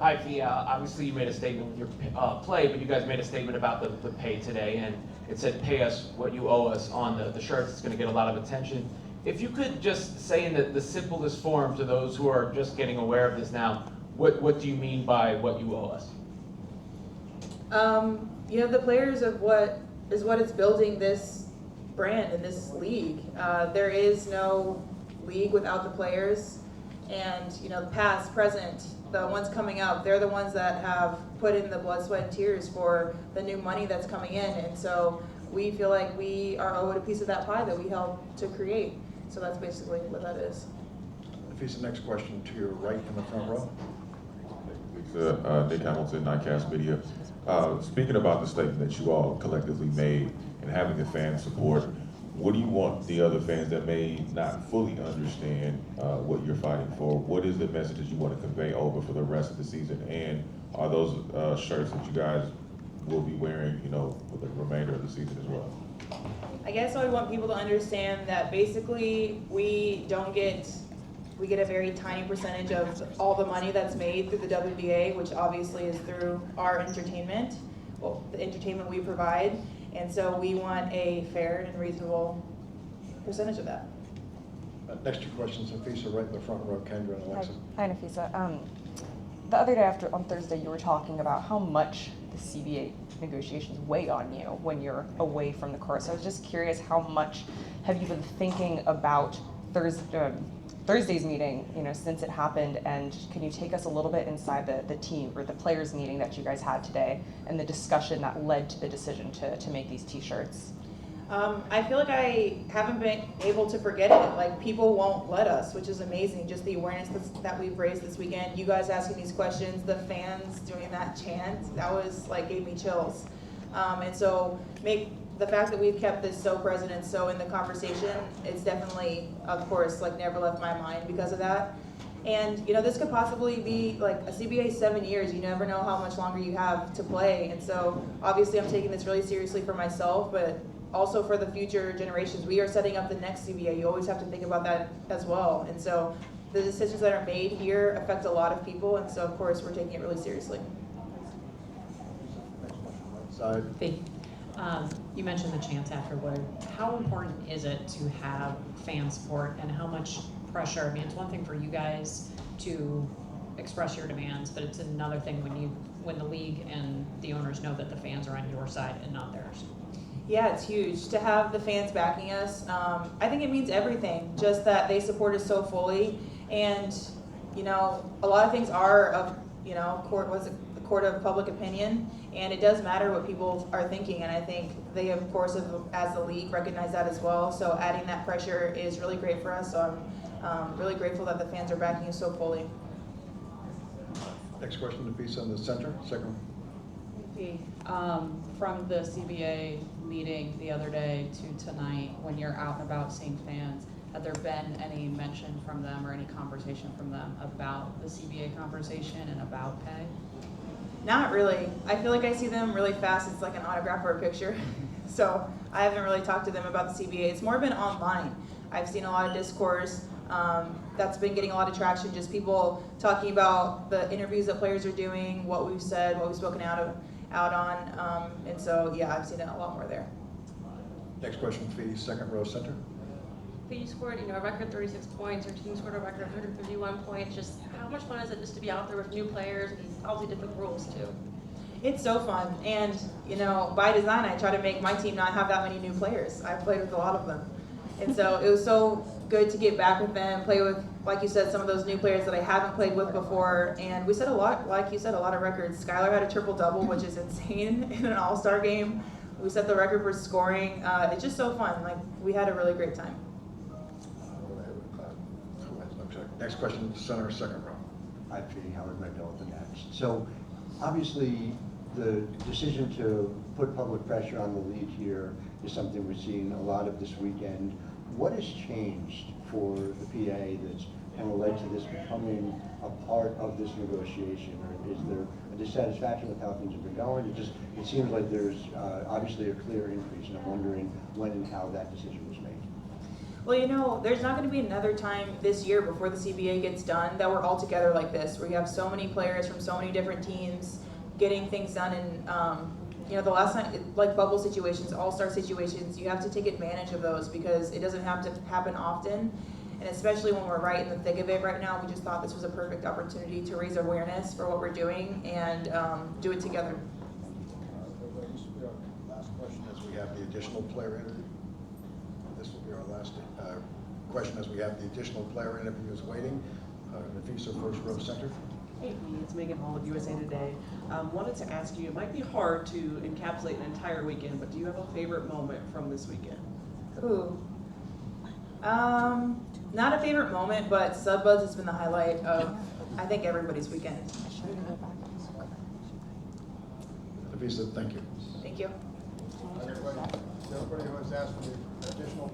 Hi, Fee. Obviously, you made a statement with your play, but you guys made a statement about the pay today, and it said, "Pay us what you owe us" on the shirts. It's going to get a lot of attention. If you could just say in the simplest form to those who are just getting aware of this now, what do you mean by what you owe us? The players of what is building this brand and this league. There is no league without the players, and the past, present, the ones coming up, they're the ones that have put in the blood, sweat, and tears for the new money that's coming in, and so we feel like we are owed a piece of that pie that we helped to create. So that's basically what that is. Napheesa, next question to your right in the front row. Nick Hamilton, Nightcast Media. Speaking about the statement that you all collectively made and having the fan support, what do you want the other fans that may not fully understand what you're fighting for? What is the message that you want to convey over for the rest of the season? And are those shirts that you guys will be wearing, for the remainder of the season as well? I guess I would want people to understand that basically we get a very tiny percentage of all the money that's made through the WNBA, which obviously is through our entertainment, the entertainment we provide. And so we want a fair and reasonable percentage of that. Next two questions, Napheesa, right in the front row, Kendra and Alexa. Hi, Napheesa. The other day on Thursday, you were talking about how much the CBA negotiations weigh on you when you're away from the court. So I was just curious, how much have you been thinking about Thursday's meeting, since it happened, and can you take us a little bit inside the team or the players meeting that you guys had today and the discussion that led to the decision to make these t-shirts? I feel like I haven't been able to forget it. Like, people won't let us, which is amazing. Just the awareness that we've raised this weekend, you guys asking these questions, the fans doing that chant, that was gave me chills. And so the fact that we've kept this so present and so in the conversation, it's definitely, of course, never left my mind because of that. And this could possibly be a CBA 7 years. You never know how much longer you have to play. And so obviously I'm taking this really seriously for myself, but also for the future generations. We are setting up the next CBA. You always have to think about that as well. And so the decisions that are made here affect a lot of people, and so of course we're taking it really seriously. Next question, right side. You mentioned the chants afterward. How important is it to have fan support, and how much pressure? I mean, it's one thing for you guys to express your demands, but it's another thing when the league and the owners know that the fans are on your side and not theirs. Yeah, it's huge to have the fans backing us. I think it means everything, just that they support us so fully. And, a lot of things are of, the court of public opinion, and it does matter what people are thinking. And I think they, of course, as the league, recognize that as well. So adding that pressure is really great for us. So I'm really grateful that the fans are backing us so fully. Next question, Napheesa, in the center, second. From the CBA meeting the other day to tonight, when you're out and about seeing fans, have there been any mention from them or any conversation from them about the CBA conversation and about pay? Not really. I feel like I see them really fast. It's like an autograph or a picture. So I haven't really talked to them about the CBA. It's more been online. I've seen a lot of discourse that's been getting a lot of traction, just people talking about the interviews that players are doing, what we've said, what we've spoken out on, and so yeah, I've seen it a lot more there. Next question, Fee, second row, center. You scored, a record 36 points. Your team scored a record 151 points. Just how much fun is it just to be out there with new players and all the different rules too? It's so fun, and by design, I try to make my team not have that many new players. I've played with a lot of them, and so it was so good to get back with them, play with, like you said, some of those new players that I haven't played with before. And we set a lot, like you said, a lot of records. Skylar had a triple-double, which is insane in an all-star game. We set the record for scoring. It's just so fun. We had a really great time. Next question, center, second row. Hi, Fee, Howard Mandel with the Nets. So obviously the decision to put public pressure on the league here is something we're seeing a lot of this weekend. What has changed for the PA that's kind of led to this becoming a part of this negotiation? Or is there a dissatisfaction with how things have been going? It seems like there's obviously a clear increase, and I'm wondering when and how that decision was made. Well, you know, there's not gonna be another time this year before the CBA gets done that we're all together like this, where you have so many players from so many different teams getting things done. And, you know, the last time, like bubble situations, all-star situations, you have to take advantage of those because it doesn't have to happen often. And especially when we're right in the thick of it right now, we just thought this was a perfect opportunity to raise awareness for what we're doing and do it together. This will be our last question as we have the additional player interview. This will be our last question as we have the additional player interviews waiting. Napheesa, first row center. Hey, it's Megan Hall with USA Today. Wanted to ask you, it might be hard to encapsulate an entire weekend, but do you have a favorite moment from this weekend? Ooh. Not a favorite moment, but Sub Buzz has been the highlight of, I think, everybody's weekend. Napheesa, thank you. Thank you. Everybody who has asked for the additional